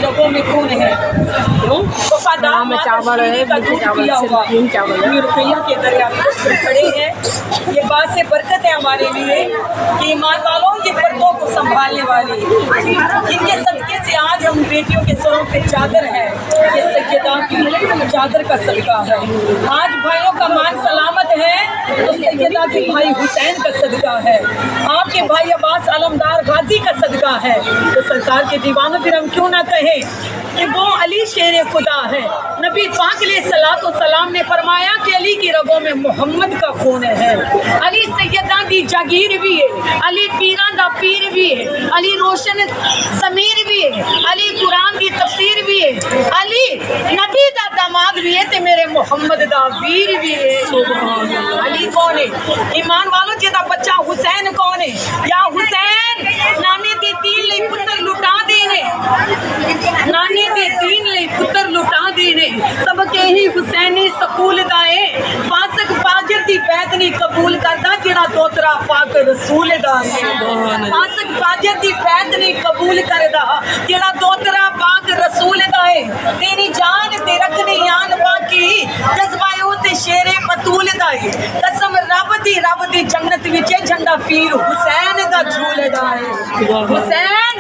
रगों में खून है। वफादार माता शीरी का दूध पिया हुआ रुपया के दरिया में खड़े हैं। ये बात से बरकत है हमारे लिए कि ईमान वालों के पर्दों को संभालने वाली, जिनके सदके से आज हम बेटियों के सरों पे चादर है, ये सैयदा की चादर का सदका है। आज भाइयों का मान सलामत है तो सैयदा के भाई हुसैन का सदका है, आपके भाई अब्बास अलमदार गाजी का सदका है। तो सरकार के दीवानों फिर हम क्यों ना कहें कि वो अली शेर खुदा है। नबी पाक अलैहिस्सलातु सलाम ने फरमाया कि अली की रगों में मोहम्मद का खून है। अली सैयदा दी जागीर भी है, अली पीरां दा पीर भी है, अली रोशन समीर भी है, अली कुरान की तफसीर भी है, अली नबी दा दामाद भी है ते मेरे मोहम्मद दा वीर भी है। अली कौन है? ईमान वालों जिहदा बच्चा हुसैन कौन है? या हुसैन नाने दे दीन लई पुत्तर लुटा देने, नाने दे दीन लई पुत्तर लुटा देने, सबके ही हुसैनी सकूल दा है। फासक फाजिर दी बैत नहीं कबूल करदा जिहड़ा दोतरा पाक रसूल दा है। फासक फाजिर दी बैत नहीं कबूल करदा जिहड़ा दोतरा पाक रसूल दा है। तेरी जान ते रखनी आन बाकी जज्बायो ते शेरे बतूल दा है। कसम रब दी जन्नत विच झंडा पीर हुसैन दा झूलदा है। हुसैन